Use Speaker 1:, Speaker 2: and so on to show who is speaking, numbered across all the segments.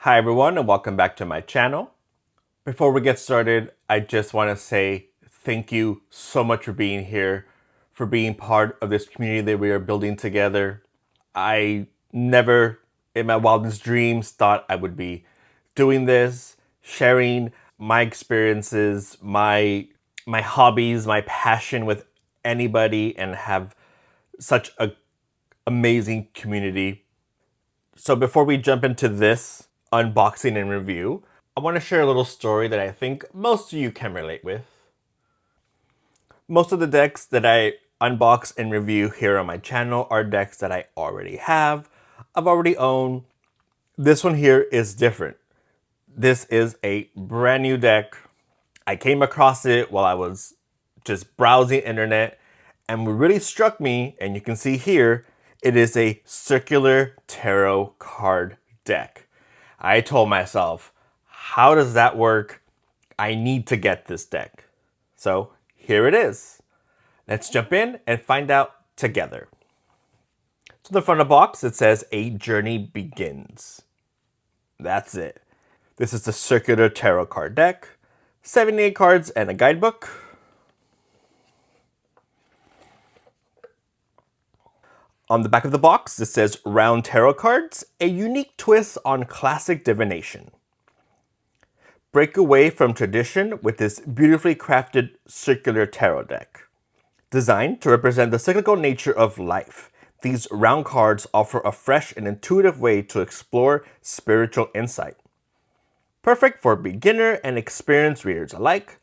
Speaker 1: Hi everyone and welcome back to my channel. Before we get started, I just want to say thank you so much for being here, for being part of this community that we are building together. I never in my wildest dreams thought I would be doing this, sharing my experiences, my hobbies, my passion with anybody and have such a amazing community. So before we jump into this unboxing and review, I want to share a little story that I think most of you can relate with. Most of the decks that I unbox and review here on my channel are decks that I already have, I've already owned. This one here is different. This is a brand new deck. I came across it while I was just browsing internet, and what really struck me, and you can see here, it is a circular tarot card deck. I told myself, how does that work? I need to get this deck. So here it is. Let's jump in and find out together. So the front of the box, it says a journey begins. That's it. This is the circular tarot card deck, 78 cards and a guidebook. On the back of the box, it says round tarot cards, a unique twist on classic divination. Break away from tradition with this beautifully crafted circular tarot deck. Designed to represent the cyclical nature of life, these round cards offer a fresh and intuitive way to explore spiritual insight. Perfect for beginner and experienced readers alike,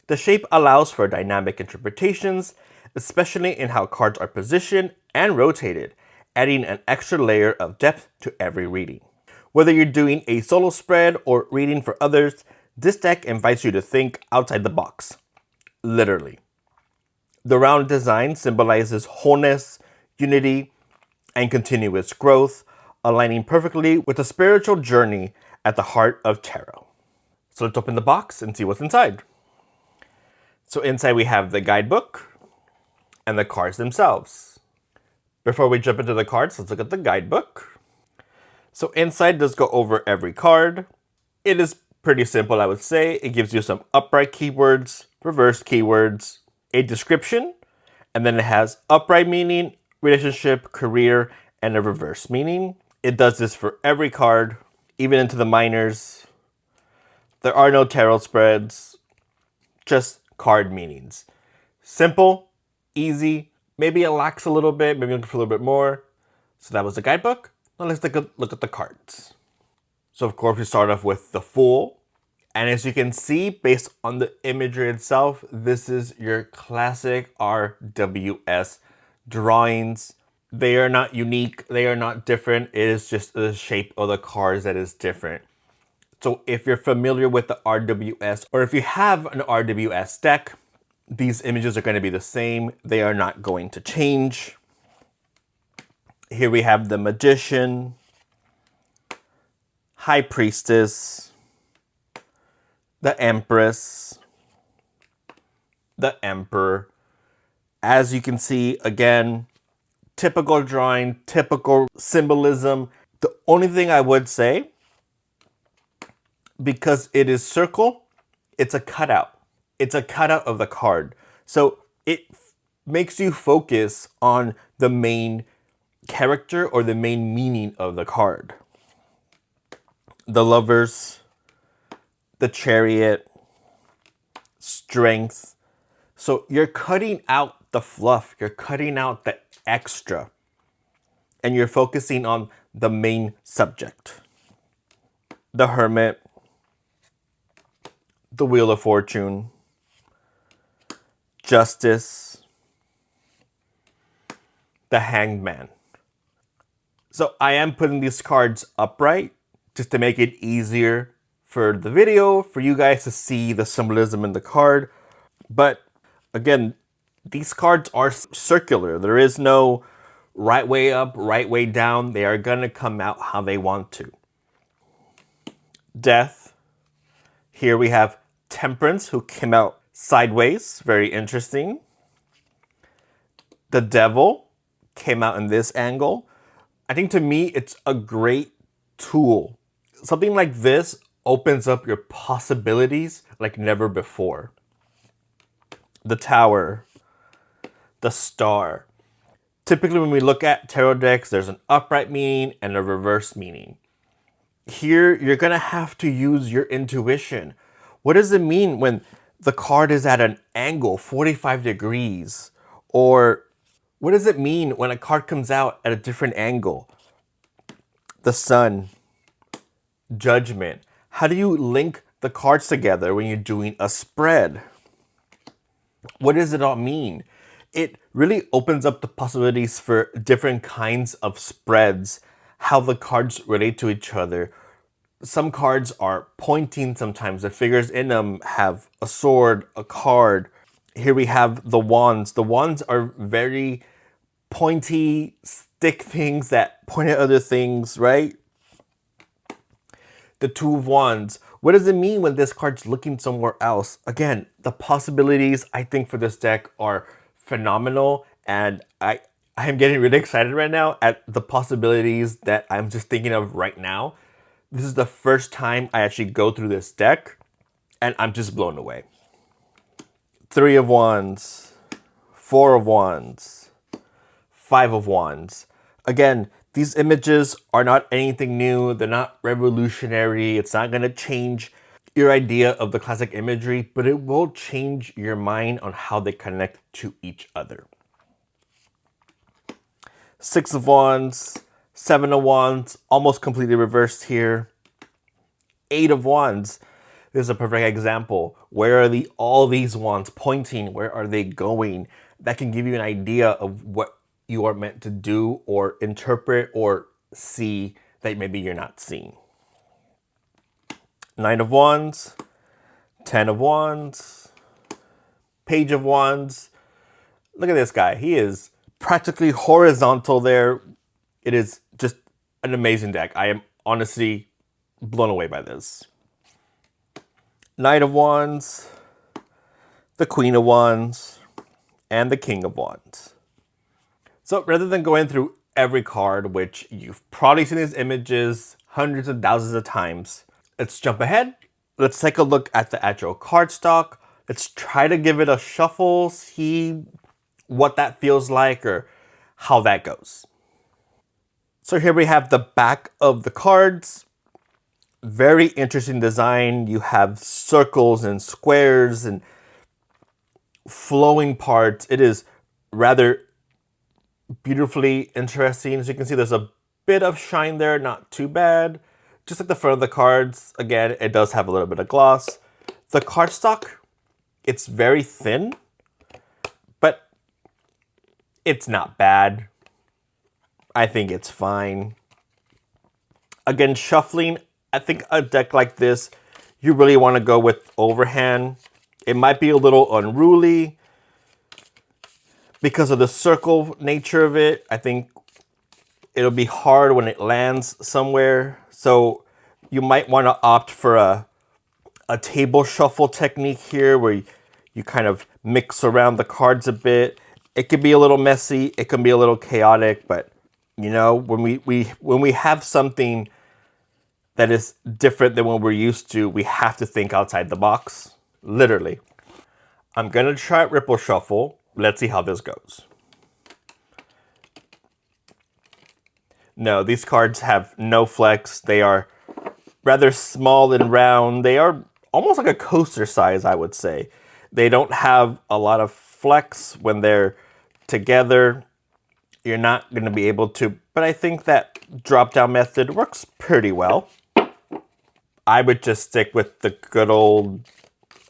Speaker 1: the shape allows for dynamic interpretations, especially in how cards are positioned and rotated, adding an extra layer of depth to every reading. Whether you're doing a solo spread or reading for others, this deck invites you to think outside the box. Literally. The round design symbolizes wholeness, unity, and continuous growth, aligning perfectly with the spiritual journey at the heart of tarot. So let's open the box and see what's inside. So inside we have the guidebook and the cards themselves. Before we jump into the cards, let's look at the guidebook. So inside does go over every card. It is pretty simple, I would say. It gives you some upright keywords, reverse keywords, a description, and then it has upright meaning, relationship, career, and a reverse meaning. It does this for every card, even into the minors. There are no tarot spreads, just card meanings. Simple, easy, maybe it lacks a little bit, maybe looking for a little bit more. So that was the guidebook. Now let's take a look at the cards. So of course we start off with the Fool. And as you can see, based on the imagery itself, this is your classic RWS drawings. They are not unique, they are not different. It is just the shape of the cards that is different. So if you're familiar with the RWS, or if you have an RWS deck, these images are going to be the same. They are not going to change. Here we have the Magician, High Priestess, the Empress, the Emperor. As you can see, again, typical drawing, typical symbolism. The only thing I would say, because it is circle, it's a cutout. It's a cutout of the card. So it makes you focus on the main character or the main meaning of the card. The Lovers, the Chariot, Strength. So you're cutting out the fluff, you're cutting out the extra, and you're focusing on the main subject. The Hermit, the Wheel of Fortune, Justice, the Hanged Man. So I am putting these cards upright just to make it easier for the video, for you guys to see the symbolism in the card. But again, these cards are circular. There is no right way up, right way down. They are gonna come out how they want to. Death. Here we have Temperance, who came out sideways. Very interesting. The Devil came out in this angle. I think to me, it's a great tool something like this opens up your possibilities like never before. The Tower, the Star. Typically when we look at tarot decks, there's an upright meaning and a reverse meaning. Here, you're gonna have to use your intuition. What does it mean when the card is at an angle, 45 degrees? Or what does it mean when a card comes out at a different angle? The Sun, Judgment. How do you link the cards together when you're doing a spread? What does it all mean? It really opens up the possibilities for different kinds of spreads, how the cards relate to each other. Some cards are pointing sometimes. The figures in them have a sword, a card. Here we have the wands. The wands are very pointy, stick things that point at other things, right? The Two of Wands. What does it mean when this card's looking somewhere else? Again, the possibilities I think for this deck are phenomenal, and I am getting really excited right now at the possibilities that I'm just thinking of right now. This is the first time I actually go through this deck, and I'm just blown away. Three of Wands, Four of Wands, Five of Wands. Again, these images are not anything new. They're not revolutionary. It's not going to change your idea of the classic imagery, but it will change your mind on how they connect to each other. Six of Wands, Seven of Wands, almost completely reversed here. Eight of Wands. This is a perfect example. Where are all these wands pointing? Where are they going? That can give you an idea of what you are meant to do or interpret or see that maybe you're not seeing. Nine of Wands, 10 of Wands, Page of Wands. Look at this guy. He is practically horizontal there. It is just an amazing deck. I am honestly blown away by this. Knight of Wands, the Queen of Wands, and the King of Wands. So rather than going through every card, which you've probably seen these images hundreds and thousands of times, let's jump ahead. Let's take a look at the actual cardstock. Let's try to give it a shuffle, see what that feels like or how that goes. So here we have the back of the cards. Very interesting design. You have circles and squares and flowing parts. It is rather beautifully interesting. As you can see, there's a bit of shine there, not too bad. Just like the front of the cards, again, it does have a little bit of gloss. The cardstock, it's very thin, but it's not bad. I think it's fine. Again, shuffling, I think a deck like this, you really want to go with overhand. It might be a little unruly because of the circle nature of it. I think it'll be hard when it lands somewhere. So you might want to opt for a table shuffle technique here where you kind of mix around the cards a bit. It can be a little messy. It can be a little chaotic, but you know, when we have something that is different than what we're used to, we have to think outside the box, literally. I'm gonna try Ripple Shuffle. Let's see how this goes. No, these cards have no flex. They are rather small and round. They are almost like a coaster size, I would say. They don't have a lot of flex when they're together. You're not gonna be able to, but I think that drop-down method works pretty well. I would just stick with the good old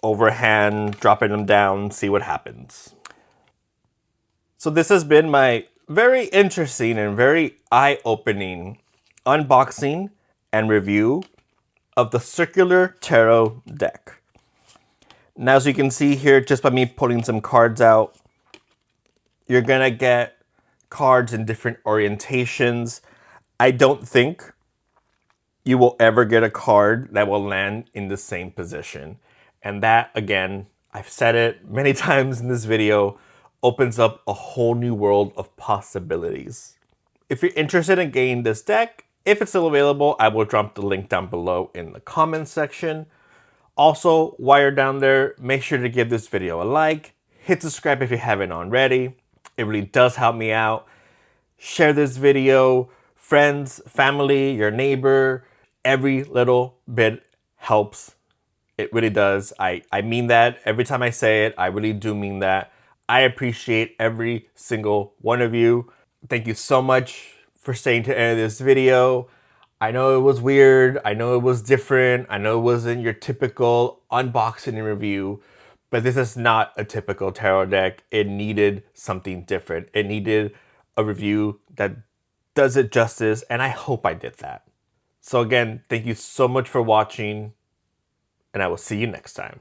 Speaker 1: overhand, dropping them down, see what happens. So this has been my very interesting and very eye-opening unboxing and review of the circular tarot deck. Now, as you can see here, just by me pulling some cards out, you're gonna get cards in different orientations. I don't think you will ever get a card that will land in the same position. And that, again, I've said it many times in this video, opens up a whole new world of possibilities. If you're interested in getting this deck, If it's still available, I will drop the link down below in the comments section. Also, while you're down there, make sure to give this video a like, hit subscribe if you haven't already. It really does help me out. Share this video, friends, family, your neighbor. Every little bit helps. It really does. I mean that. Every time I say it, I really do mean that. I appreciate every single one of you. Thank you so much for staying to the end of this video. I know it was weird. I know it was different. I know it wasn't your typical unboxing review, but this is not a typical tarot deck. It needed something different. It needed a review that does it justice, and I hope I did that. So again, thank you so much for watching, and I will see you next time.